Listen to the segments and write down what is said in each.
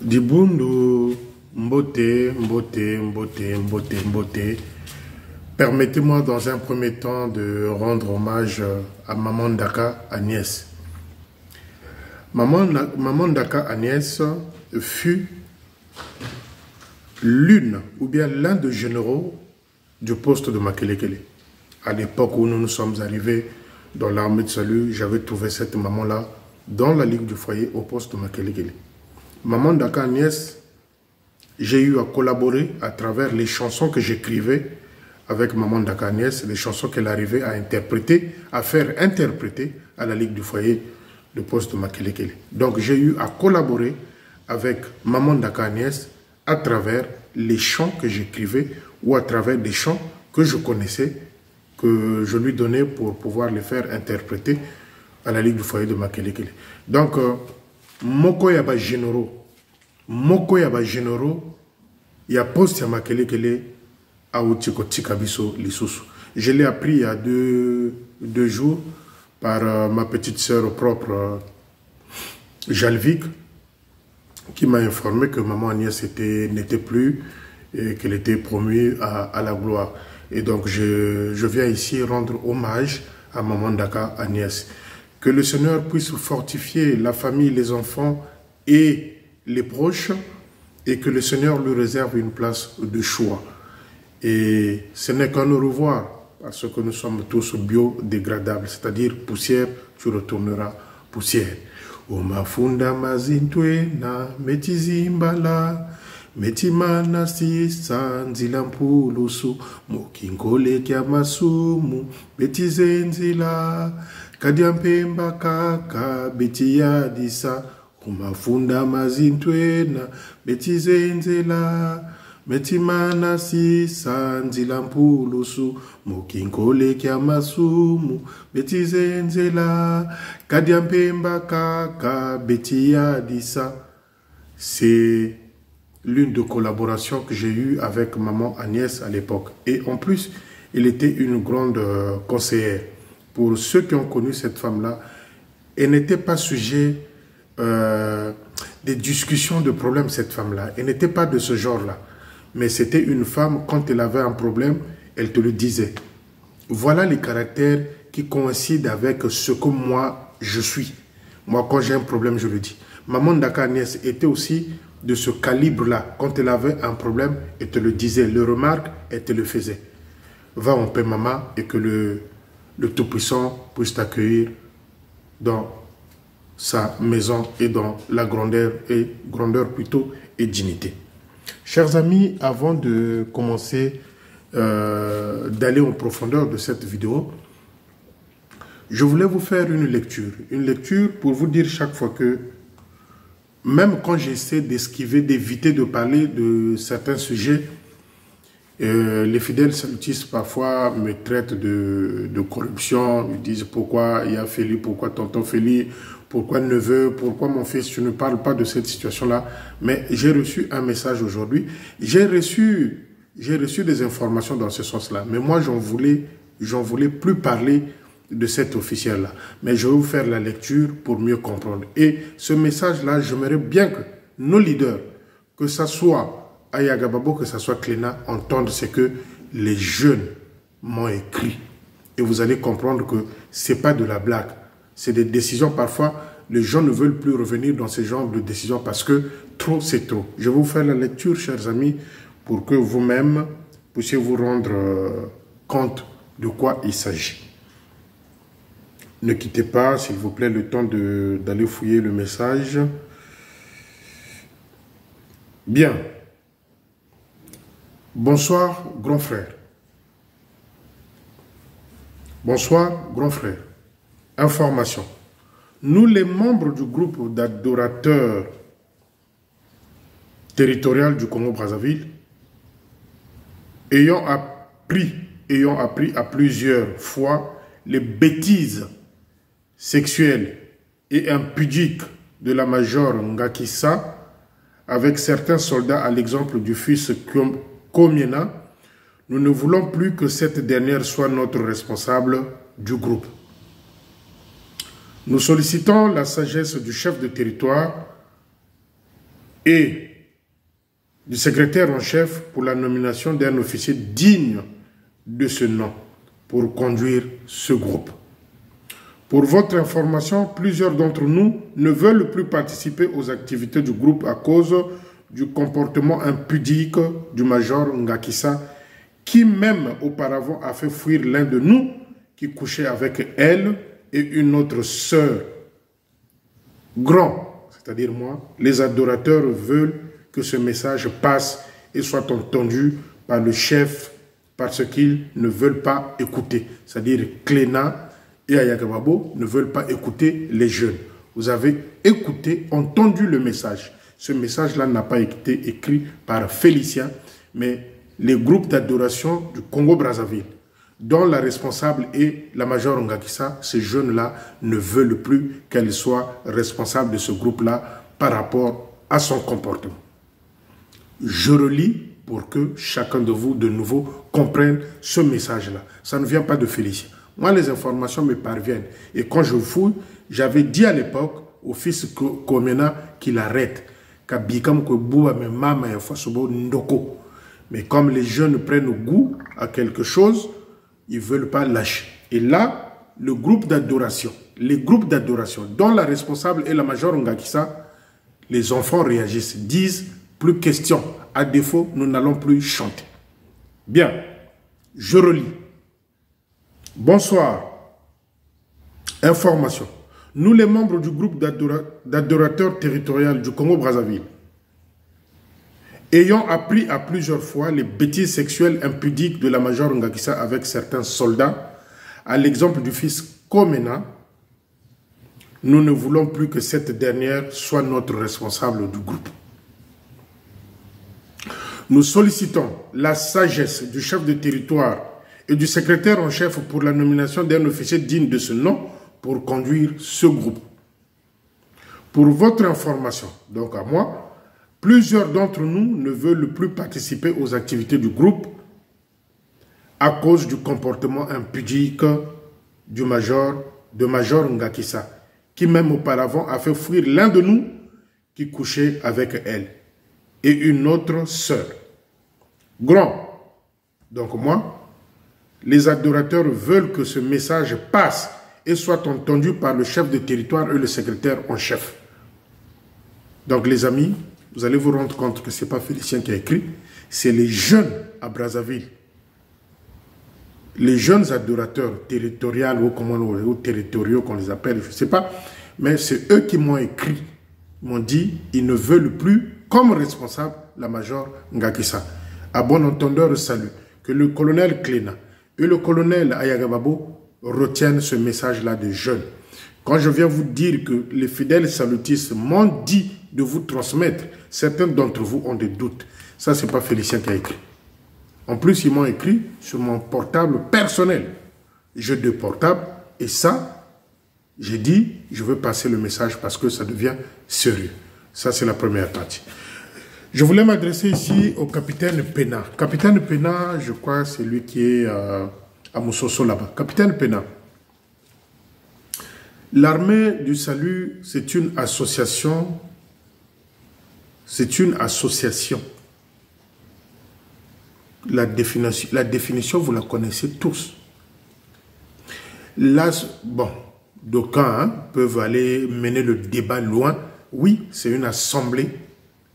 Dibundu, Mbote, Mbote, Mbote, Mbote, Mbote. Permettez-moi dans un premier temps de rendre hommage à Maman Ndaka Agnès. Maman Ndaka Agnès fut l'une ou bien l'un des généraux du poste de Makelekele. À l'époque où nous sommes arrivés dans l'armée de salut, j'avais trouvé cette maman-là dans la ligue du foyer au poste de Makelekele. Maman Ndaka Agnès, j'ai eu à collaborer à travers les chansons que j'écrivais avec Maman Ndaka Agnès, les chansons qu'elle arrivait à interpréter, à faire interpréter à la ligue du foyer du poste de Makelekele. Donc j'ai eu à collaborer avec Maman Ndaka Agnès à travers les chants que j'écrivais ou à travers des chants que je connaissais, que je lui donnais pour pouvoir les faire interpréter à la ligue du foyer de Makelekele. Donc, Moko Yaba Généraux, il y a poste à Makelekele à Outiko Tikabiso Lisusu. Je l'ai appris il y a deux jours par ma petite sœur propre, Jalvik, qui m'a informé que Maman Agnès n'était plus et qu'elle était promue à la gloire. Et donc, je viens ici rendre hommage à Maman Ndaka Agnès. Que le Seigneur puisse fortifier la famille, les enfants et les proches, et que le Seigneur lui réserve une place de choix. Et ce n'est qu'un au revoir, parce que nous sommes tous biodégradables, c'est-à-dire poussière, tu retourneras poussière. Omafunda mazintwe na metizimbala metimana sisa nzilampulusu mukingole kya masumu betizenzila kadiampemba kaka betiyadisa omafunda mazintwe na betizenzela metimana sisa nzilampulusu mukingole kya masumu betizenzela kadiampemba kaka betiyadisa. C'est l'une des collaborations que j'ai eues avec Maman Agnès à l'époque. Et en plus, elle était une grande conseillère. Pour ceux qui ont connu cette femme-là, elle n'était pas sujet des discussions, de problèmes, cette femme-là. Elle n'était pas de ce genre-là. Mais c'était une femme, quand elle avait un problème, elle te le disait. Voilà les caractères qui coïncident avec ce que moi, je suis. Moi, quand j'ai un problème, je le dis. Maman Ndaka Agnès était aussi de ce calibre-là. Quand elle avait un problème, elle te le disait. Le remarque, elle te le faisait. Va en paix, maman, et que le Tout-Puissant puisse t'accueillir dans sa maison et dans la grandeur plutôt et dignité. Chers amis, avant de commencer d'aller en profondeur de cette vidéo, je voulais vous faire une lecture pour vous dire chaque fois que même quand j'essaie d'esquiver, d'éviter de parler de certains sujets, les fidèles salutistes parfois me traitent de corruption. Ils disent pourquoi il y a Félix, pourquoi tonton Félix, pourquoi neveu, pourquoi mon fils, tu ne parles pas de cette situation-là. Mais j'ai reçu un message aujourd'hui. J'ai reçu des informations dans ce sens-là. Mais moi, j'en voulais plus parler de cet officiel-là. Mais je vais vous faire la lecture pour mieux comprendre. Et ce message-là, j'aimerais bien que nos leaders, que ce soit Ayagababo, que ce soit Cléna, entendent ce que les jeunes m'ont écrit. Et vous allez comprendre que ce n'est pas de la blague. C'est des décisions, parfois, les gens ne veulent plus revenir dans ce genre de décisions parce que trop, c'est trop. Je vais vous faire la lecture, chers amis, pour que vous-même puissiez vous rendre compte de quoi il s'agit. Ne quittez pas, s'il vous plaît, le temps d'aller fouiller le message. Bien. Bonsoir, grand frère. Bonsoir, grand frère. Information. Nous, les membres du groupe d'adorateurs territorial du Congo-Brazzaville, ayant appris à plusieurs fois les bêtises sexuelle et impudique de la major Ngakissa avec certains soldats à l'exemple du fils Komiena, nous ne voulons plus que cette dernière soit notre responsable du groupe. Nous sollicitons la sagesse du chef de territoire et du secrétaire en chef pour la nomination d'un officier digne de ce nom pour conduire ce groupe. Pour votre information, plusieurs d'entre nous ne veulent plus participer aux activités du groupe à cause du comportement impudique du major Ngakissa, qui même auparavant a fait fuir l'un de nous qui couchait avec elle et une autre sœur. Grand, c'est-à-dire moi, les adorateurs veulent que ce message passe et soit entendu par le chef parce qu'ils ne veulent pas écouter. C'est-à-dire Cléna et Ayakababo ne veulent pas écouter les jeunes. Vous avez écouté, entendu le message. Ce message-là n'a pas été écrit par Félicien, mais les groupes d'adoration du Congo-Brazzaville, dont la responsable est la major Ngakissa. Ces jeunes-là ne veulent plus qu'elle soit responsable de ce groupe-là par rapport à son comportement. Je relis pour que chacun de vous, de nouveau, comprenne ce message-là. Ça ne vient pas de Félicien. Moi, les informations me parviennent. Et quand je fouille, j'avais dit à l'époque au fils Komena qu'il arrête. Mais comme les jeunes prennent goût à quelque chose, ils ne veulent pas lâcher. Et là, le groupe d'adoration, les groupes d'adoration, dont la responsable est la major Ngakissa, les enfants réagissent, disent plus question. À défaut, nous n'allons plus chanter. Bien, je relis. Bonsoir. Information. Nous, les membres du groupe d'adorateurs territorial du Congo-Brazzaville, ayant appris à plusieurs fois les bêtises sexuelles impudiques de la major Ngakissa avec certains soldats, à l'exemple du fils Komena, nous ne voulons plus que cette dernière soit notre responsable du groupe. Nous sollicitons la sagesse du chef de territoire et du secrétaire en chef pour la nomination d'un officier digne de ce nom pour conduire ce groupe. Pour votre information, donc à moi, plusieurs d'entre nous ne veulent plus participer aux activités du groupe à cause du comportement impudique du major Ngakissa, qui même auparavant a fait fuir l'un de nous qui couchait avec elle et une autre sœur. Grand. Donc moi, les adorateurs veulent que ce message passe et soit entendu par le chef de territoire et le secrétaire en chef. Donc les amis, vous allez vous rendre compte que ce n'est pas Félicien qui a écrit, c'est les jeunes à Brazzaville. Les jeunes adorateurs territoriaux ou territoriaux qu'on les appelle, je ne sais pas, mais c'est eux qui m'ont écrit, m'ont dit, ils ne veulent plus comme responsable la major Ngakissa. À bon entendeur, salut, que le colonel Cléna et le colonel Ayagababo retiennent ce message-là des jeunes. Quand je viens vous dire que les fidèles salutistes m'ont dit de vous transmettre, certains d'entre vous ont des doutes. Ça, ce n'est pas Félicien qui a écrit. En plus, ils m'ont écrit sur mon portable personnel. J'ai deux portables et ça, j'ai dit, je veux passer le message parce que ça devient sérieux. Ça, c'est la première partie. Je voulais m'adresser ici au capitaine Pena. Capitaine Pena, je crois, c'est lui qui est à Moussoso là-bas. Capitaine Pena, l'armée du salut, c'est une association. C'est une association. La définition, vous la connaissez tous. Là, bon, d'aucuns peuvent aller mener le débat loin. Oui, c'est une assemblée.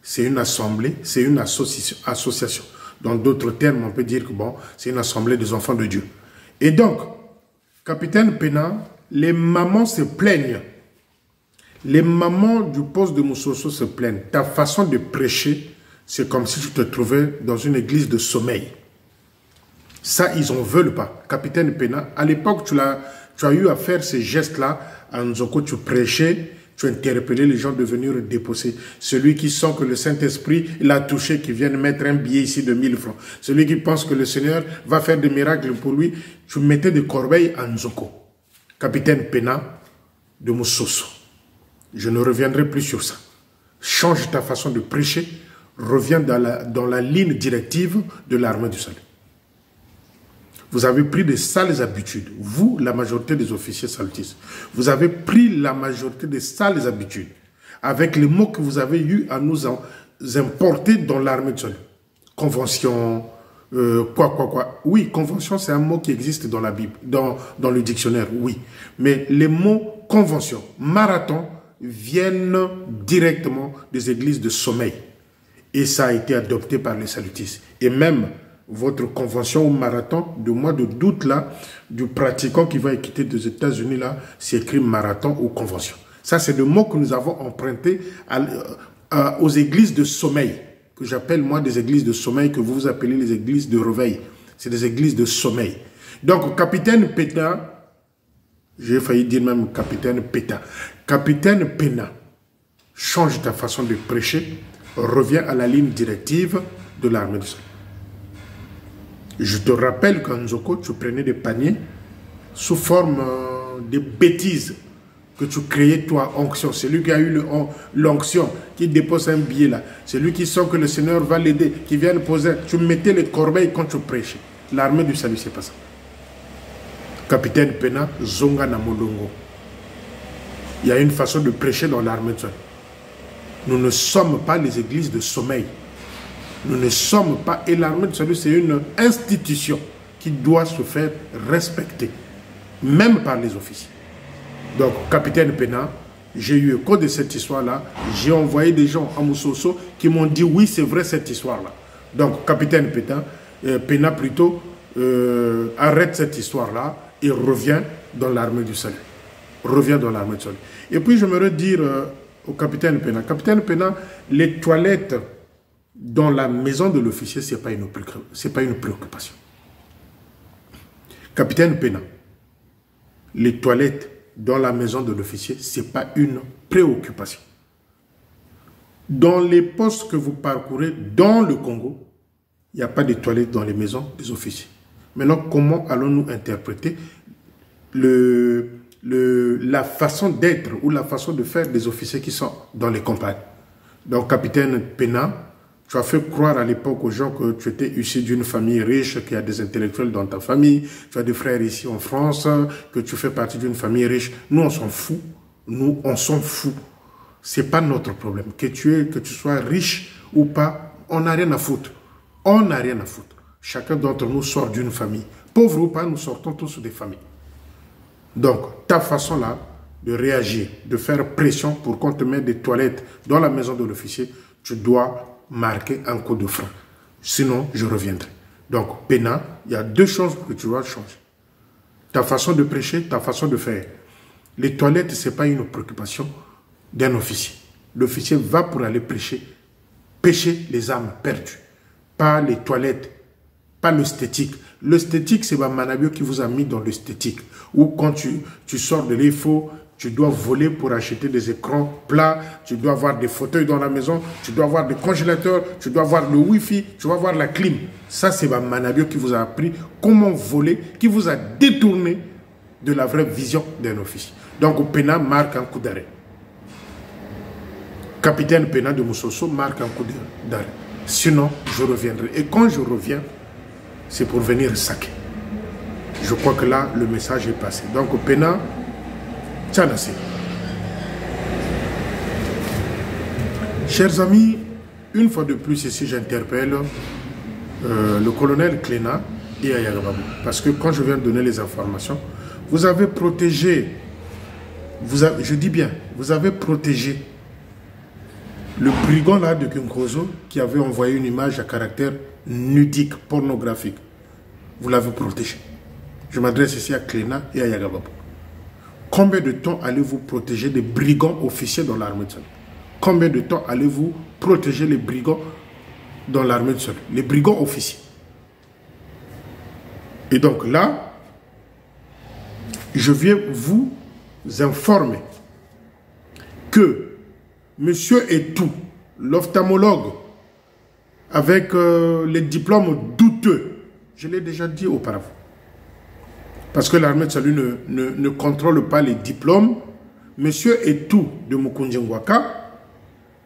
C'est une assemblée, c'est une association. Dans d'autres termes, on peut dire que bon, c'est une assemblée des enfants de Dieu. Et donc, capitaine Pena, les mamans se plaignent. Les mamans du poste de Moussoso se plaignent. Ta façon de prêcher, c'est comme si tu te trouvais dans une église de sommeil. Ça, ils n'en veulent pas. Capitaine Pena, à l'époque, tu as eu à faire ces gestes-là. À Nzoko, tu prêchais. Tu interpellais les gens de venir déposer. Celui qui sent que le Saint-Esprit l'a touché, qui vient de mettre un billet ici de 1000 francs. Celui qui pense que le Seigneur va faire des miracles pour lui, tu mettais des corbeilles à Nzoko. Capitaine Pena de Moussoso. Je ne reviendrai plus sur ça. Change ta façon de prêcher. Reviens dans la ligne directive de l'armée du salut. Vous avez pris des sales habitudes. Vous, la majorité des officiers salutistes, vous avez pris la majorité des sales habitudes. avec les mots que vous avez eu à nous importer dans l'armée de salut. Convention, quoi. Oui, convention, c'est un mot qui existe dans la Bible, dans le dictionnaire, oui. Mais les mots convention, marathon, viennent directement des églises de sommeil. Et ça a été adopté par les salutistes. Et même votre convention ou marathon du mois d'août, là, du pratiquant qui va quitter des États-Unis, là, c'est écrit marathon ou convention. Ça, c'est le mot que nous avons emprunté aux églises de sommeil, que j'appelle moi des églises de sommeil, que vous appelez les églises de réveil. C'est des églises de sommeil. Donc, capitaine Pétain, j'ai failli dire même capitaine Pétain. Capitaine Pétain, change ta façon de prêcher, reviens à la ligne directive de l'armée du salut. Je te rappelle qu'en Nzoko, tu prenais des paniers sous forme de bêtises que tu créais, toi, onction. C'est lui qui a eu l'onction, qui dépose un billet là. C'est lui qui sent que le Seigneur va l'aider, qui vient le poser. Tu mettais les corbeilles quand tu prêchais. L'armée du salut, c'est pas ça. Capitaine Pétain, Zonga Namolongo. Il y a une façon de prêcher dans l'armée du salut. Nous ne sommes pas les églises de sommeil. Nous ne sommes pas, et l'armée du salut, c'est une institution qui doit se faire respecter, même par les officiers. Donc, capitaine Pétain, j'ai eu écho de cette histoire-là. J'ai envoyé des gens à Moussoso qui m'ont dit oui, c'est vrai cette histoire-là. Donc, capitaine Pétain, plutôt, arrête cette histoire-là et revient dans l'armée du salut. Revient dans l'armée du salut. Et puis, je me dire au capitaine Pétain, les toilettes dans la maison de l'officier, ce n'est pas une préoccupation. Capitaine Pétain, les toilettes dans la maison de l'officier, ce n'est pas une préoccupation. Dans les postes que vous parcourez dans le Congo, il n'y a pas de toilettes dans les maisons des officiers. Maintenant, comment allons-nous interpréter la façon d'être ou la façon de faire des officiers qui sont dans les campagnes? Donc, capitaine Pétain, tu as fait croire à l'époque aux gens que tu étais issu d'une famille riche, qu'il y a des intellectuels dans ta famille, tu as des frères ici en France, que tu fais partie d'une famille riche. Nous, on s'en fout. Nous, on s'en fout. Ce n'est pas notre problème. Que tu sois riche ou pas, on n'a rien à foutre. On n'a rien à foutre. Chacun d'entre nous sort d'une famille. Pauvre ou pas, nous sortons tous des familles. Donc, ta façon là de réagir, de faire pression pour qu'on te mette des toilettes dans la maison de l'officier, tu dois marquer un coup de frein. Sinon, je reviendrai. Donc, Pétain, il y a deux choses que tu dois changer. Ta façon de prêcher, ta façon de faire. Les toilettes, ce n'est pas une préoccupation d'un officier. L'officier va pour aller pêcher les âmes perdues. Pas les toilettes, pas l'esthétique. L'esthétique, c'est Manabio qui vous a mis dans l'esthétique. Ou quand tu sors de l'IFO, tu dois voler pour acheter des écrans plats, tu dois avoir des fauteuils dans la maison, tu dois avoir des congélateurs, tu dois avoir le Wi-Fi, tu dois avoir la clim. Ça, c'est Manabio qui vous a appris comment voler, qui vous a détourné de la vraie vision d'un officier. Donc, Pétain marque un coup d'arrêt. Capitaine Pétain de Moussoso marque un coup d'arrêt. Sinon, je reviendrai. Et quand je reviens, c'est pour venir saquer. Je crois que là, le message est passé. Donc, Pétain, Tchanassi. Chers amis, une fois de plus ici, j'interpelle le colonel Cléna et Ayagababou. Parce que quand je viens de donner les informations, vous avez protégé, je dis bien, vous avez protégé le brigand là de Kinkozo qui avait envoyé une image à caractère nudique, pornographique. Vous l'avez protégé. Je m'adresse ici à Cléna et à Yagababou. Combien de temps allez-vous protéger des brigands officiers dans l'armée de salut? Combien de temps allez-vous protéger les brigands dans l'armée de salut? Les brigands officiers. Et donc là, je viens vous informer que Monsieur Etou, l'ophtalmologue, avec les diplômes douteux, je l'ai déjà dit auparavant, parce que l'armée de salut ne contrôle pas les diplômes. Monsieur Etou de Mukundjingwaka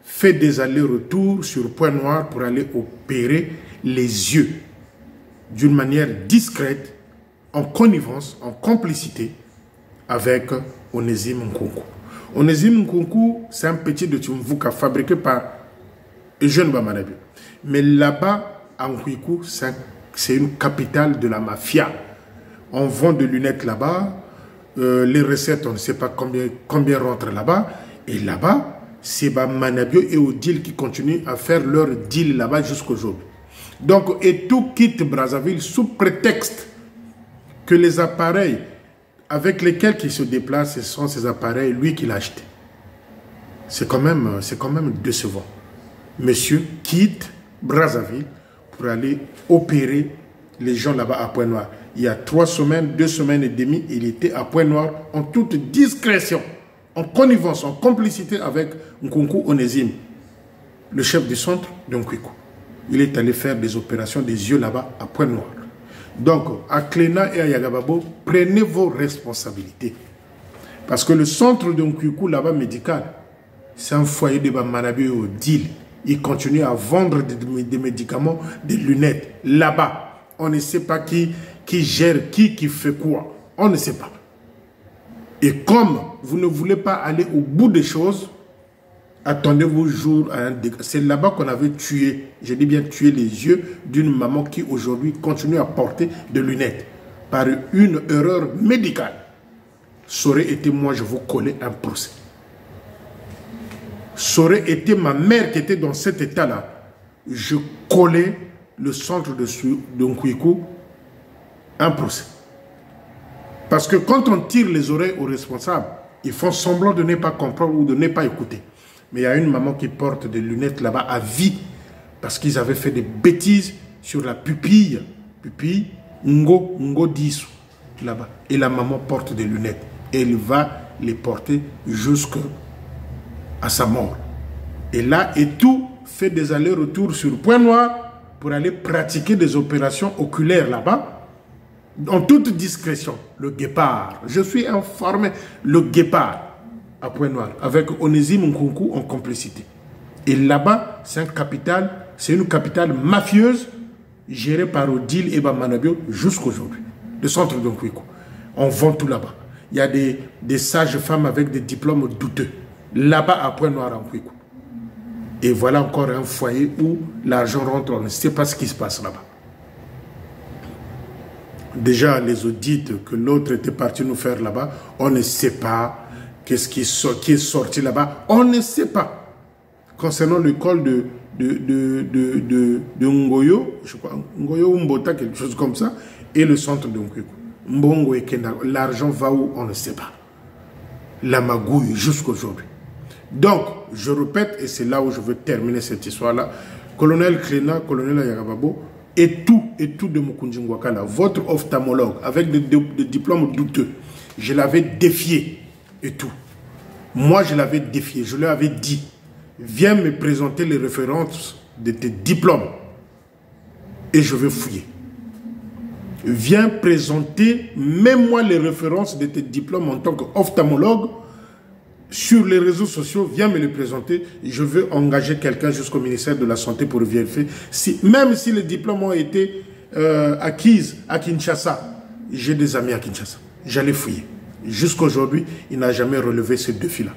fait des allers-retours sur Point Noir pour aller opérer les yeux d'une manière discrète, en connivence, en complicité avec Onésime Nkongo. Onésime Nkunku, c'est un petit de Tumvuka fabriqué par Eugène Bamanabi. Mais là-bas, à Nkwikou, c'est une capitale de la mafia. On vend de lunettes là-bas. Les recettes, on ne sait pas combien rentrent là-bas. Et là-bas, c'est Manabio et Odile qui continuent à faire leur deal là-bas jusqu'aujourd'hui. Donc, et tout quitte Brazzaville sous prétexte que les appareils avec lesquels il se déplace, ce sont ces appareils, lui qui l'a acheté. C'est quand même décevant. Monsieur quitte Brazzaville pour aller opérer les gens là-bas à Pointe-Noire. Il y a 2 semaines et demie, il était à Pointe-Noire en toute discrétion, en connivence, en complicité avec Nkunku Onésime, le chef du centre de Nkwikou. Il est allé faire des opérations des yeux là-bas à Pointe-Noire. Donc, à Cléna et à Yagababo, prenez vos responsabilités. Parce que le centre de Nkwikou là-bas médical, c'est un foyer de Manabi au deal. Il continue à vendre des médicaments, des lunettes. Là-bas, on ne sait pas qui gère qui fait quoi. On ne sait pas. Et comme vous ne voulez pas aller au bout des choses, attendez-vous jour à un dégât. C'est là-bas qu'on avait tué, je dis bien tué les yeux d'une maman qui aujourd'hui continue à porter des lunettes par une erreur médicale. Ça aurait été moi, je vous collais un procès. Ça aurait été ma mère qui était dans cet état-là. Je collais le centre de Nkwikou un procès. Parce que quand on tire les oreilles aux responsables, ils font semblant de ne pas comprendre ou de ne pas écouter. Mais il y a une maman qui porte des lunettes là-bas à vie parce qu'ils avaient fait des bêtises sur la pupille. Pupille, Ngo Disu, là-bas. Et la maman porte des lunettes. Et elle va les porter jusqu'à sa mort. Et là, et tout fait des allers-retours sur Pointe-Noire pour aller pratiquer des opérations oculaires là-bas. En toute discrétion, le Guépard. Je suis informé, le Guépard. À Pointe-Noire, avec Onésime Nkunku en complicité. Et là-bas, c'est une capitale mafieuse gérée par Odile et Bamanabio jusqu'aujourd'hui. Le centre de Nkwikou. On vend tout là-bas. Il y a des sages-femmes avec des diplômes douteux. Là-bas, à Pointe-Noire, en Nkwikou. Et voilà encore un foyer où l'argent rentre. On ne sait pas ce qui se passe là-bas. Déjà, les audits que l'autre était parti nous faire là-bas, on ne sait pas. Qu'est-ce qui est sorti là-bas? On ne sait pas. Concernant l'école de Ngoyo, je crois, Ngoyo Mbota, quelque chose comme ça, et le centre de Nkwikou. Mbongo et Kenda, l'argent va où? On ne sait pas. La magouille jusqu'aujourd'hui. Donc, je répète, et c'est là où je veux terminer cette histoire-là, colonel Cléna, colonel Ayagababo, et tout de Mukunji Ngwakala, votre ophtalmologue, avec des diplômes douteux, je l'avais défié. Et tout. Moi, je l'avais défié. Je lui avais dit, viens me présenter les références de tes diplômes. Et je vais fouiller. Viens présenter, mets-moi les références de tes diplômes en tant qu'ophtalmologue. Sur les réseaux sociaux, viens me les présenter. Je veux engager quelqu'un jusqu'au ministère de la Santé pour vérifier. Même si les diplômes ont été acquis à Kinshasa, j'ai des amis à Kinshasa. J'allais fouiller. Jusqu'aujourd'hui, il n'a jamais relevé ce défi-là.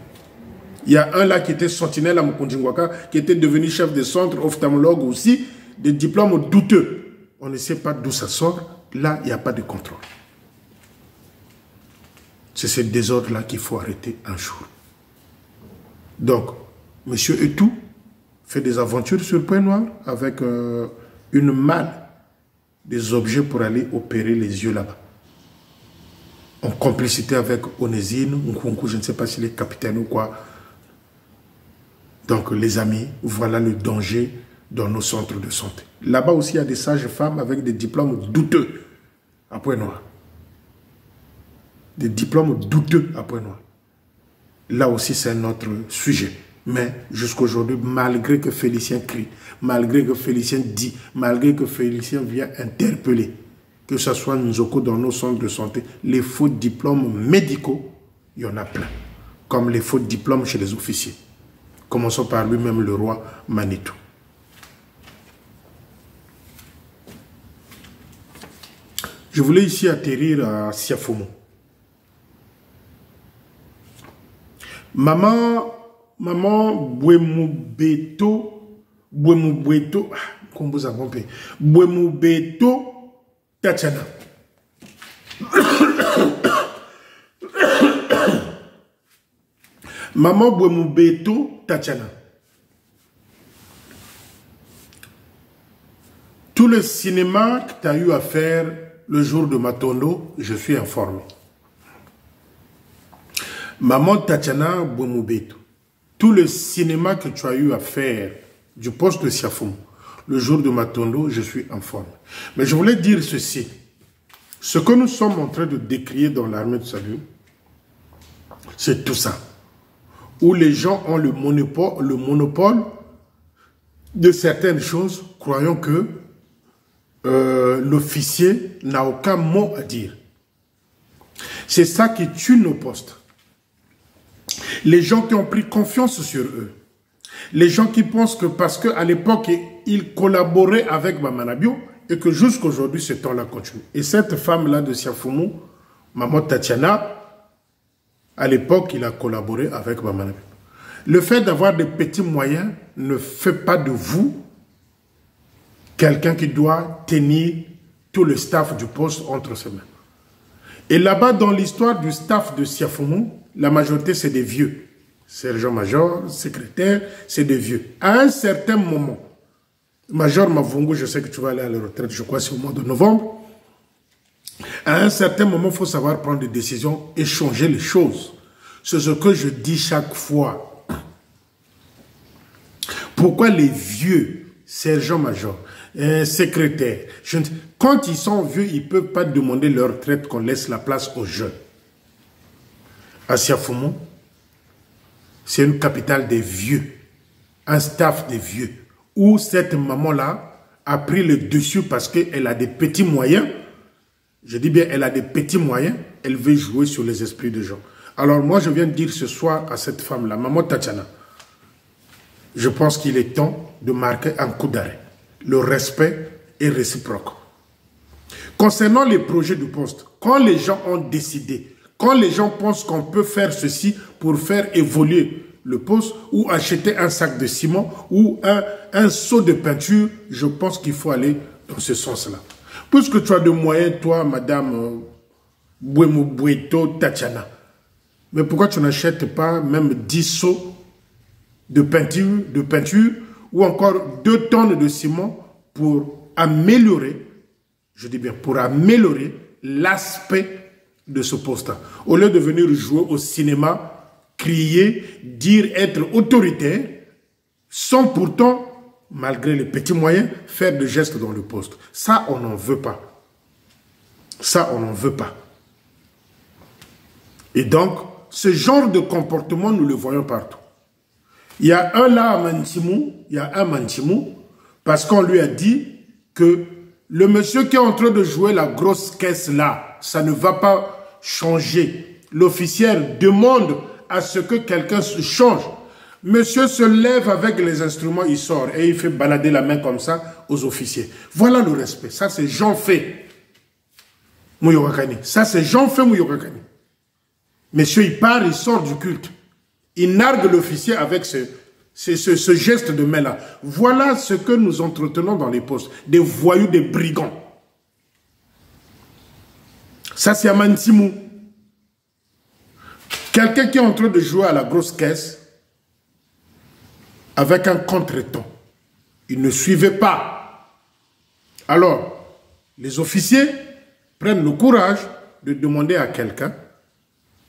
Il y a un là qui était sentinelle à Mukunji Ngwaka, qui était devenu chef de centre, ophtalmologue aussi, des diplômes douteux. On ne sait pas d'où ça sort. Là, il n'y a pas de contrôle. C'est ce désordre-là qu'il faut arrêter un jour. Donc, M. Etou fait des aventures sur Pointe-Noire avec une malle, des objets pour aller opérer les yeux là-bas. En complicité avec Onésime Nkunku, je ne sais pas s'il est capitaine ou quoi. Donc, les amis, voilà le danger dans nos centres de santé. Là-bas aussi, il y a des sages-femmes avec des diplômes douteux à Pointe-Noire. Des diplômes douteux à Pointe-Noire. Là aussi, c'est un autre sujet. Mais jusqu'aujourd'hui, malgré que Félicien crie, malgré que Félicien dit, malgré que Félicien vient interpeller, que ce soit Nzoko dans nos centres de santé, les faux diplômes médicaux, il y en a plein. Comme les faux diplômes chez les officiers. Commençons par lui-même, le roi Manitou. Je voulais ici atterrir à Siafomo. Maman, Bouemoubeto, comment vous en comprenez? Bouemoubeto Tatiana. Maman Bouemoubeto Tatiana. Tout le cinéma que tu as eu à faire le jour de Matondo, je suis informé. Maman Tatiana Bouemoubeto, tout le cinéma que tu as eu à faire du poste de Siafoum, le jour de Matondo, je suis informé. Mais je voulais dire ceci. Ce que nous sommes en train de décrire dans l'armée de salut, c'est tout ça. Où les gens ont le monopole de certaines choses, croyant que l'officier n'a aucun mot à dire. C'est ça qui tue nos postes. Les gens qui ont pris confiance sur eux. Les gens qui pensent que parce qu'à l'époque, ils collaboraient avec Mamanabio et que jusqu'à aujourd'hui, ce temps-là continue. Et cette femme-là de Siafoumou, Maman Tatiana, à l'époque, il a collaboré avec Mamanabio. Le fait d'avoir des petits moyens ne fait pas de vous quelqu'un qui doit tenir tout le staff du poste entre ses mains. Et là-bas, dans l'histoire du staff de Siafoumou, la majorité, c'est des vieux. Sergent-major, secrétaire, c'est des vieux. À un certain moment, Major Mavungu, je sais que tu vas aller à la retraite, je crois que c'est au mois de novembre. À un certain moment, il faut savoir prendre des décisions et changer les choses. C'est ce que je dis chaque fois. Pourquoi les vieux, sergent-major, secrétaire, quand ils sont vieux, ils ne peuvent pas demander leur retraite qu'on laisse la place aux jeunes. À Siafoumou, c'est une capitale des vieux, un staff des vieux, où cette maman-là a pris le dessus parce qu'elle a des petits moyens. Je dis bien, elle a des petits moyens, elle veut jouer sur les esprits des gens. Alors moi, je viens de dire ce soir à cette femme-là, Maman Tatiana, je pense qu'il est temps de marquer un coup d'arrêt. Le respect est réciproque. Concernant les projets du poste, quand les gens ont décidé, quand les gens pensent qu'on peut faire ceci pour faire évoluer le poste ou acheter un sac de ciment ou un seau de peinture, je pense qu'il faut aller dans ce sens-là. Puisque tu as de moyens, toi, Madame Bouemoubeto Tatiana, mais pourquoi tu n'achètes pas même 10 seaux de peinture ou encore 2 tonnes de ciment pour améliorer, je dis bien pour améliorer l'aspect de ce poste. Au lieu de venir jouer au cinéma, crier, dire être autoritaire, sans pourtant, malgré les petits moyens, faire de gestes dans le poste. Ça, on n'en veut pas. Ça, on n'en veut pas. Et donc, ce genre de comportement, nous le voyons partout. Il y a un là à Mantimou, il y a un Mantimou, parce qu'on lui a dit que le monsieur qui est en train de jouer la grosse caisse là, ça ne va pas changer. L'officier demande à ce que quelqu'un se change. Monsieur se lève avec les instruments, il sort et il fait balader la main comme ça aux officiers. Voilà le respect. Ça, c'est Jean fait Mouyokakani. Ça, c'est Jean fait Mouyokakani. Monsieur, il part, il sort du culte. Il nargue l'officier avec ce geste de main-là. Voilà ce que nous entretenons dans les postes. Des voyous, des brigands. Ça, c'est Amantimou. Quelqu'un qui est en train de jouer à la grosse caisse avec un contretemps. Il ne suivait pas. Alors, les officiers prennent le courage de demander à quelqu'un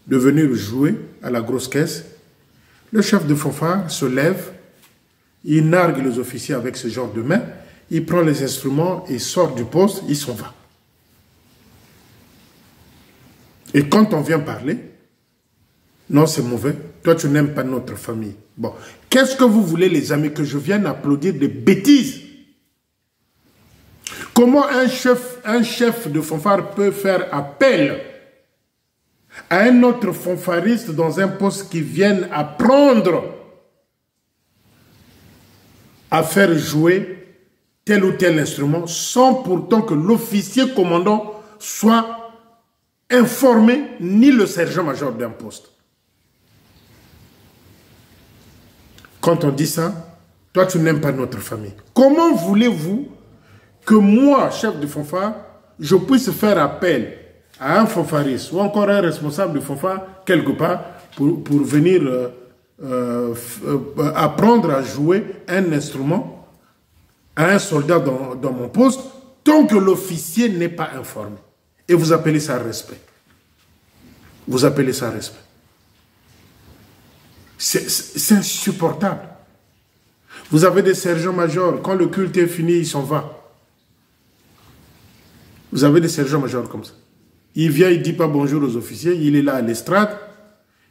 de venir jouer à la grosse caisse. Le chef de fanfare se lève, il nargue les officiers avec ce genre de main, il prend les instruments, il sort du poste, il s'en va. Et quand on vient parler, non, c'est mauvais, toi tu n'aimes pas notre famille. Bon, qu'est-ce que vous voulez les amis, que je vienne applaudir des bêtises? Comment un chef de fanfare peut faire appel à un autre fanfariste dans un poste qui vienne apprendre à faire jouer tel ou tel instrument sans pourtant que l'officier commandant soit informé ni le sergent-major d'un poste? Quand on dit ça, toi, tu n'aimes pas notre famille. Comment voulez-vous que moi, chef de fanfare, je puisse faire appel à un fanfariste ou encore un responsable de fanfare quelque part pour venir apprendre à jouer un instrument à un soldat dans mon poste tant que l'officier n'est pas informé. Et vous appelez ça respect. Vous appelez ça respect. C'est insupportable. Vous avez des sergents-majors, quand le culte est fini, ils s'en vont. Vous avez des sergents-majors comme ça. Il vient, il ne dit pas bonjour aux officiers, il est là à l'estrade,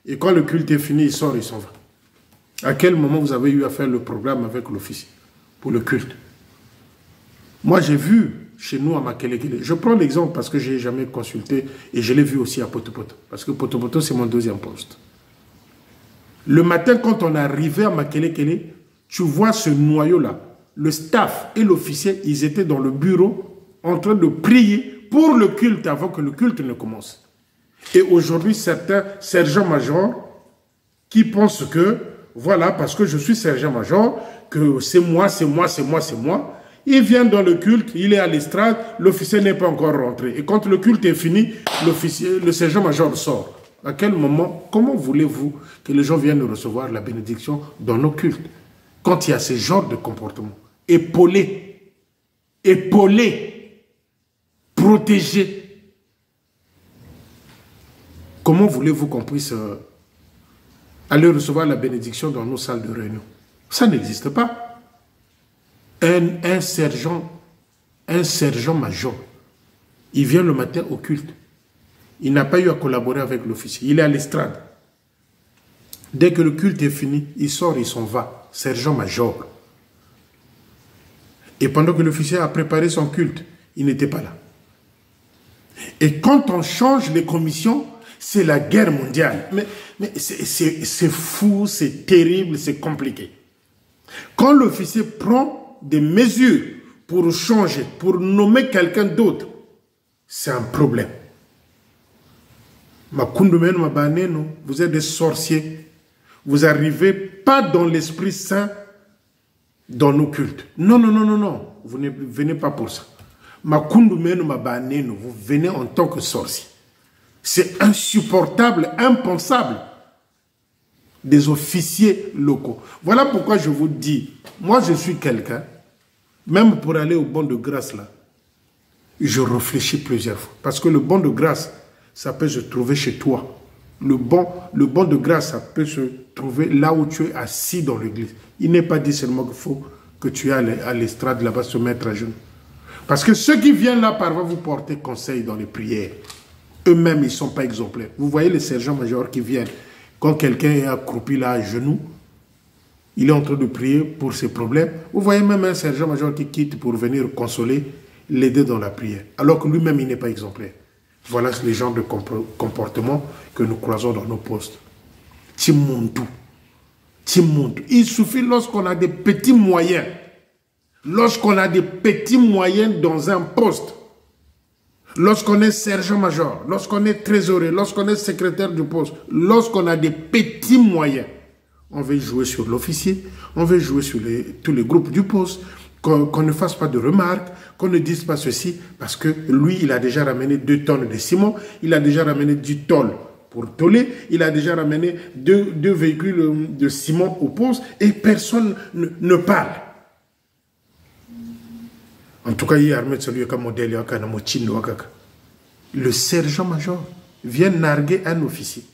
et quand le culte est fini, il sort, il s'en va. À quel moment vous avez eu à faire le programme avec l'officier pour le culte? Moi, j'ai vu chez nous à Makelekele. Je prends l'exemple parce que je n'ai jamais consulté et je l'ai vu aussi à Potopoto. Parce que Potopoto, c'est mon deuxième poste. Le matin, quand on arrivait à Makelekele, tu vois ce noyau-là. Le staff et l'officier, ils étaient dans le bureau en train de prier pour le culte avant que le culte ne commence. Et aujourd'hui, certains sergents-majors qui pensent que, voilà, parce que je suis sergent-major, que c'est moi, c'est moi, c'est moi, c'est moi. Il vient dans le culte, il est à l'estrade, l'officier n'est pas encore rentré. Et quand le culte est fini, le sergent-major sort. À quel moment, comment voulez-vous que les gens viennent recevoir la bénédiction dans nos cultes? Quand il y a ce genre de comportement, épaulé, protégé, comment voulez-vous qu'on puisse aller recevoir la bénédiction dans nos salles de réunion? Ça n'existe pas. Un sergent-major, il vient le matin au culte. Il n'a pas eu à collaborer avec l'officier. Il est à l'estrade. Dès que le culte est fini, il sort, il s'en va. Sergent-major. Et pendant que l'officier a préparé son culte, il n'était pas là. Et quand on change les commissions, c'est la guerre mondiale. Mais c'est fou, c'est terrible, c'est compliqué. Quand l'officier prend des mesures pour changer, pour nommer quelqu'un d'autre, c'est un problème. Vous êtes des sorciers. Vous n'arrivez pas dans l'Esprit Saint dans nos cultes. Non, non, non, non, non. Vous ne venez pas pour ça. Vous venez en tant que sorcier. C'est insupportable, impensable. Des officiers locaux. Voilà pourquoi je vous dis, moi je suis quelqu'un, même pour aller au banc de grâce là, je réfléchis plusieurs fois. Parce que le banc de grâce, ça peut se trouver chez toi. Le banc de grâce, ça peut se trouver là où tu es assis dans l'église. Il n'est pas dit seulement qu'il faut que tu ailles à l'estrade là-bas se mettre à genoux. Parce que ceux qui viennent là par vous porter conseil dans les prières, eux-mêmes, ils ne sont pas exemplaires. Vous voyez les sergents-majors qui viennent. Quand quelqu'un est accroupi là à genoux, il est en train de prier pour ses problèmes. Vous voyez même un sergent-major qui quitte pour venir consoler, l'aider dans la prière. Alors que lui-même, il n'est pas exemplaire. Voilà les genres de comportements que nous croisons dans nos postes. Timontou. Il suffit lorsqu'on a des petits moyens. Lorsqu'on a des petits moyens dans un poste. Lorsqu'on est sergent-major, lorsqu'on est trésorier, lorsqu'on est secrétaire du poste, lorsqu'on a des petits moyens, on veut jouer sur l'officier, on veut jouer sur tous les groupes du poste, qu'on ne fasse pas de remarques, qu'on ne dise pas ceci, parce que lui, il a déjà ramené 2 tonnes de ciment, il a déjà ramené 10 tonnes pour toller, il a déjà ramené 2 véhicules de ciment au poste, et personne ne parle. En tout cas, le sergent-major vient narguer un officier.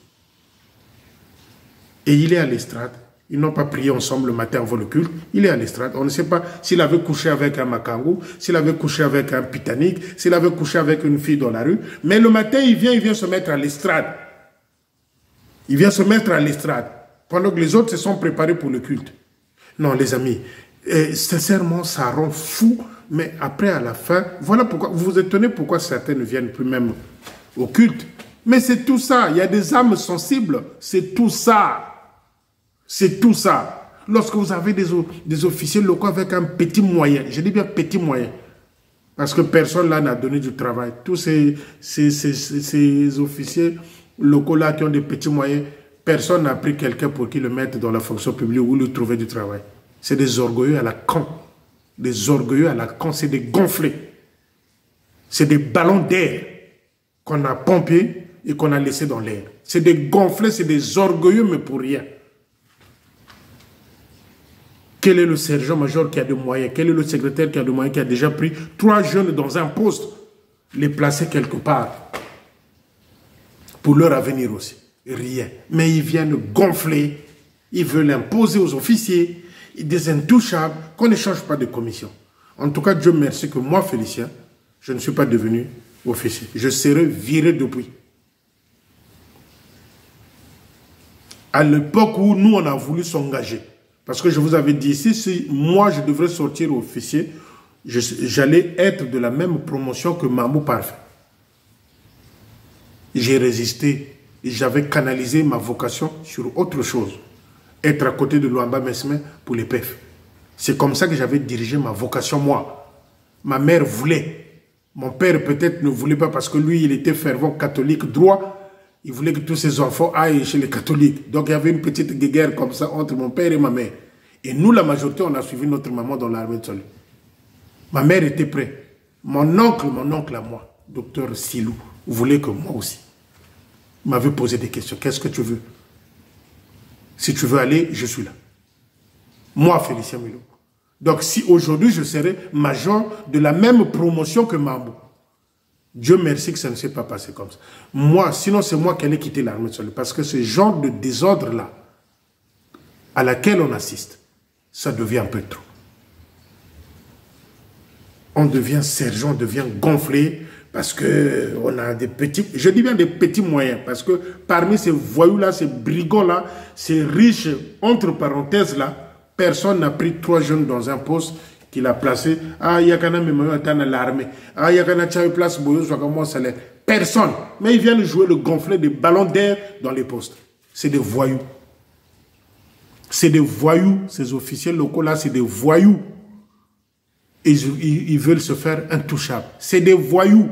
Et il est à l'estrade. Ils n'ont pas prié ensemble le matin avant le culte. Il est à l'estrade. On ne sait pas s'il avait couché avec un Makangou, s'il avait couché avec un Pitanique, s'il avait couché avec une fille dans la rue. Mais le matin, il vient se mettre à l'estrade. Il vient se mettre à l'estrade. Pendant que les autres se sont préparés pour le culte. Non, les amis, sincèrement, ça rend fou. Mais après, à la fin, voilà pourquoi, vous vous étonnez pourquoi certains ne viennent plus même au culte. Mais c'est tout ça, il y a des âmes sensibles, c'est tout ça. C'est tout ça. Lorsque vous avez des officiers locaux avec un petit moyen, je dis bien petit moyen, parce que personne là n'a donné du travail. Tous ces officiers locaux là qui ont des petits moyens, Personne n'a pris quelqu'un pour qu'il le mette dans la fonction publique ou lui trouver du travail. C'est des orgueilleux à la con. Des orgueilleux à la con, c'est des gonflés. C'est des ballons d'air qu'on a pompés et qu'on a laissés dans l'air. C'est des gonflés, c'est des orgueilleux, mais pour rien. Quel est le sergent-major qui a des moyens? Quel est le secrétaire qui a des moyens, qui a déjà pris 3 jeunes dans un poste, les placer quelque part pour leur avenir aussi? Rien. Mais ils viennent gonfler, ils veulent imposer aux officiers, des intouchables, qu'on ne change pas de commission. En tout cas, Dieu merci que moi, Félicien, je ne suis pas devenu officier. Je serai viré depuis. À l'époque où nous, on a voulu s'engager, parce que je vous avais dit ici, si moi, je devrais sortir officier, j'allais être de la même promotion que Mamou Parfait. J'ai résisté et j'avais canalisé ma vocation sur autre chose. Être à côté de Luamba Mesme pour les PEF. C'est comme ça que j'avais dirigé ma vocation, moi. Ma mère voulait. Mon père peut-être ne voulait pas parce que lui, il était fervent catholique droit. Il voulait que tous ses enfants aillent chez les catholiques. Donc il y avait une petite guerre comme ça entre mon père et ma mère. Et nous, la majorité, on a suivi notre maman dans l'armée de Soleil. Ma mère était prête. Mon oncle à moi, docteur Silou, voulait que moi aussi. Il m'avait posé des questions. Qu'est-ce que tu veux? Si tu veux aller, je suis là. Moi, Félicien Milo. Donc si aujourd'hui, je serais major de la même promotion que Mambo, Dieu merci que ça ne s'est pas passé comme ça. Moi, sinon c'est moi qui allais quitter l'armée de Soleil. Parce que ce genre de désordre-là, à laquelle on assiste, ça devient un peu trop. On devient sergent, on devient gonflé, parce qu'on a des petits, je dis bien des petits moyens, parce que parmi ces voyous-là, ces brigands-là, ces riches, entre parenthèses-là, personne n'a pris 3 jeunes dans un poste qu'il a placé. Ah, il y a qu'un homme dans l'armée. Ah, il y a qu'un homme place Boyo, soit comme moi, salaire. Personne. Mais ils viennent jouer le gonflet des ballons d'air dans les postes. C'est des voyous. C'est des voyous. Ces officiels locaux-là, c'est des voyous. Et ils veulent se faire intouchables. C'est des voyous.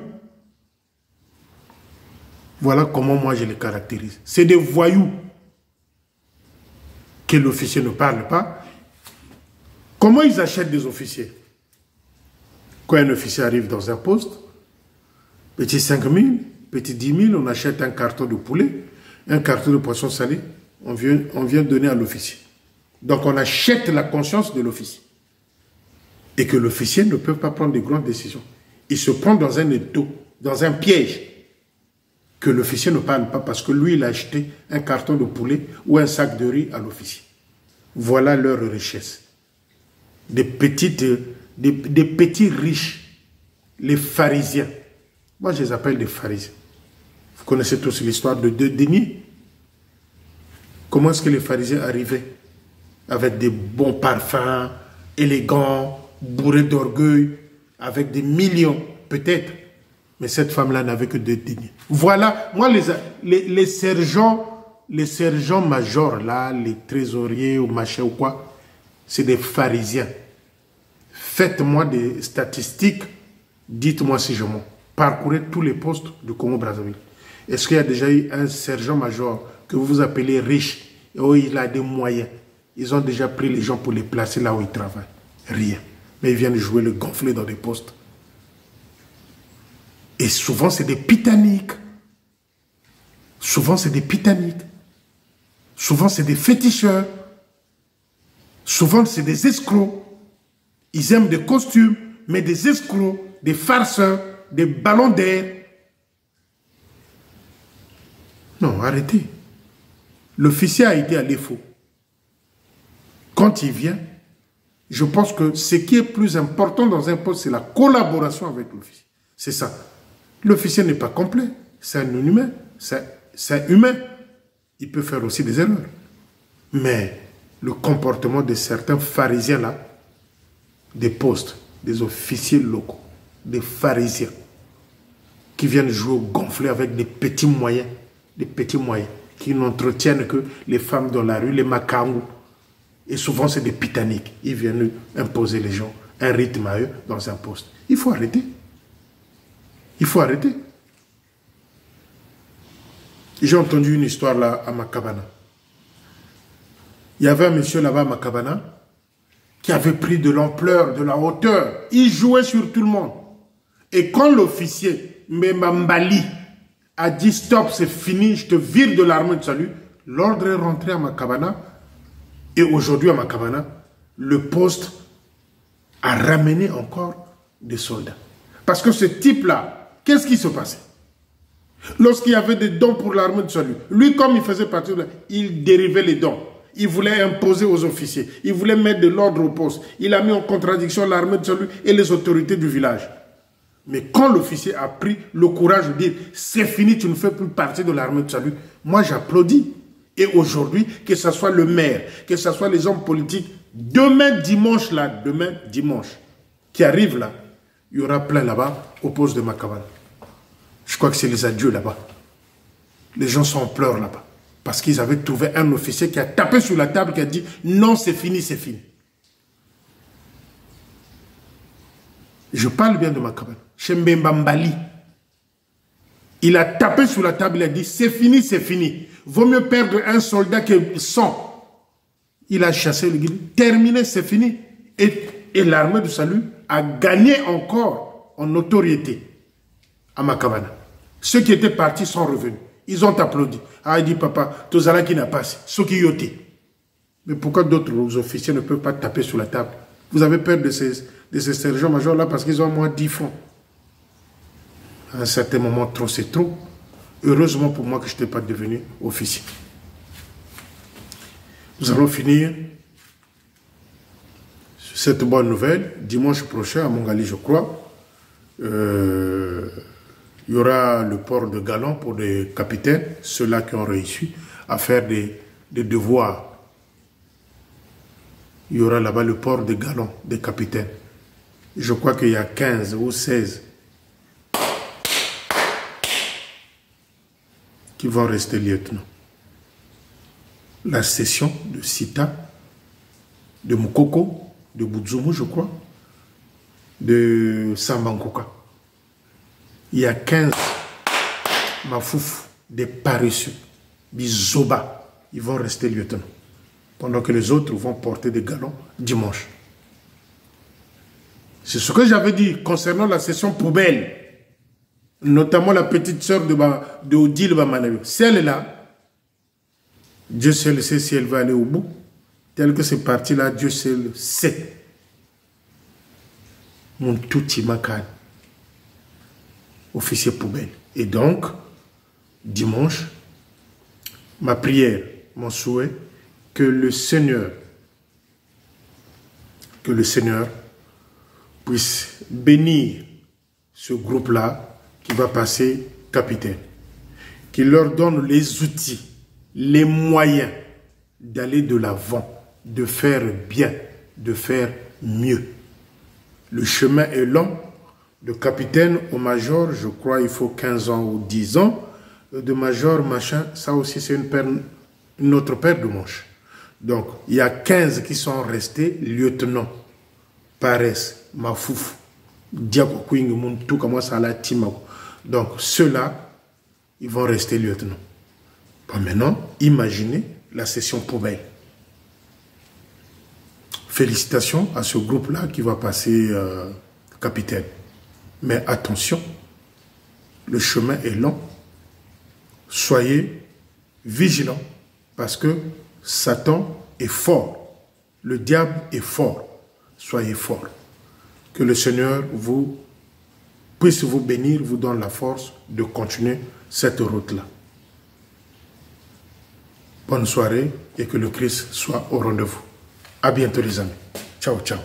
Voilà comment moi je les caractérise. C'est des voyous. Que l'officier ne parle pas. Comment ils achètent des officiers? Quand un officier arrive dans un poste, petit 5 000, petit 10 000, on achète un carton de poulet, un carton de poisson salé, on vient donner à l'officier. Donc on achète la conscience de l'officier. Et que l'officier ne peut pas prendre de grandes décisions. Il se prend dans un étau, dans un piège, que l'officier ne parle pas parce que lui, il a acheté un carton de poulet ou un sac de riz à l'officier. Voilà leur richesse. Des petits riches, les pharisiens. Moi, je les appelle des pharisiens. Vous connaissez tous l'histoire de 2 deniers. Comment est-ce que les pharisiens arrivaient? Avec des bons parfums, élégants, bourrés d'orgueil, avec des millions, peut-être. Mais cette femme-là n'avait que 2 deniers. Voilà, moi, les sergents majors, là, les trésoriers ou machin ou quoi, c'est des pharisiens. Faites-moi des statistiques, dites-moi si je mens. Parcourez tous les postes du Congo-Brazzaville. Est-ce qu'il y a déjà eu un sergent-major que vous appelez riche, et où il a des moyens? Ils ont déjà pris les gens pour les placer là où ils travaillent. Rien. Mais ils viennent jouer le gonflé dans des postes. Et souvent, c'est des pitaniques. Souvent, c'est des pitaniques. Souvent, c'est des féticheurs. Souvent, c'est des escrocs. Ils aiment des costumes, mais des escrocs, des farceurs, des ballons d'air. Non, arrêtez. L'officier a été à l'EFO. Quand il vient, je pense que ce qui est plus important dans un poste, c'est la collaboration avec l'officier. C'est ça. L'officier n'est pas complet. C'est un humain. C'est humain. Il peut faire aussi des erreurs. Mais le comportement de certains pharisiens là, des postes, des officiers locaux, des pharisiens, qui viennent jouer au gonflé avec des petits moyens, qui n'entretiennent que les femmes dans la rue, les makangou. Et souvent, c'est des pitaniques. Ils viennent imposer les gens un rythme à eux dans un poste. Il faut arrêter. Il faut arrêter. J'ai entendu une histoire là à Makabana. Il y avait un monsieur là-bas à Makabana qui avait pris de l'ampleur, de la hauteur. Il jouait sur tout le monde. Et quand l'officier Mbembambali a dit stop, c'est fini, je te vire de l'armée de salut, l'ordre est rentré à Makabana. Et aujourd'hui à Makabana, le poste a ramené encore des soldats. Parce que ce type-là, qu'est-ce qui se passait? Lorsqu'il y avait des dons pour l'armée de salut, lui, comme il faisait partie de là, il dérivait les dons. Il voulait imposer aux officiers. Il voulait mettre de l'ordre au poste. Il a mis en contradiction l'armée de salut et les autorités du village. Mais quand l'officier a pris le courage de dire « c'est fini, tu ne fais plus partie de l'armée de salut », moi j'applaudis. Et aujourd'hui, que ce soit le maire, que ce soit les hommes politiques, demain dimanche, qui arrive là, il y aura plein là-bas au poste de Makabana. Je crois que c'est les adieux là-bas. Les gens sont en pleurs là-bas. Parce qu'ils avaient trouvé un officier qui a tapé sur la table, qui a dit « non, c'est fini, c'est fini ». Je parle bien de Makabana. Chez Mbembambali, il a tapé sur la table, il a dit « c'est fini, c'est fini. Vaut mieux perdre un soldat que 100. » Il a chassé le guide. Terminé, c'est fini. Et l'armée du salut a gagné encore en notoriété à Makabana. Ceux qui étaient partis sont revenus. Ils ont applaudi. Ah, il dit, papa, Tozala qui n'a pas, ceux qui yoté. Mais pourquoi d'autres officiers ne peuvent pas taper sur la table? Vous avez peur de ces sergents-majors-là parce qu'ils ont moins 10 francs. À un certain moment, trop, c'est trop. Heureusement pour moi que je n'étais pas devenu officier. Nous allons finir sur cette bonne nouvelle. Dimanche prochain, à Mongali, je crois, il y aura le port de galon pour des capitaines, ceux-là qui ont réussi à faire des devoirs. Il y aura là-bas le port de galon des capitaines. Je crois qu'il y a 15 ou 16 qui vont rester lieutenants. La session de Sita, de Mukoko, de Budzumu, je crois, de Sambankoka. Il y a 15 mafouf, des paresseux, des zoba, ils vont rester lieutenants. Pendant que les autres vont porter des galons dimanche. C'est ce que j'avais dit concernant la session poubelle. Notamment la petite sœur de Odile Bamanayo. Celle-là, Dieu seul sait si elle va aller au bout. Tel que c'est parti là, Dieu seul sait. Mon touti makan. Officier poubelle. Et donc, dimanche, ma prière, mon souhait, que le Seigneur puisse bénir ce groupe-là qui va passer capitaine. Qu'il leur donne les outils, les moyens d'aller de l'avant, de faire bien, de faire mieux. Le chemin est long. De capitaine au major, je crois il faut 15 ans ou 10 ans. De major, machin, ça aussi c'est une autre paire de manches. Donc, il y a 15 qui sont restés lieutenants. Paresse, Mafouf, Diako Kwing, Muntu, comment ça la Timako. Donc, ceux-là, ils vont rester lieutenants. Bon, maintenant, imaginez la session poubelle. Félicitations à ce groupe-là qui va passer capitaine. Mais attention, le chemin est long. Soyez vigilants parce que Satan est fort. Le diable est fort. Soyez forts. Que le Seigneur puisse vous bénir, vous donne la force de continuer cette route-là. Bonne soirée et que le Christ soit au rendez-vous. À bientôt les amis. Ciao, ciao.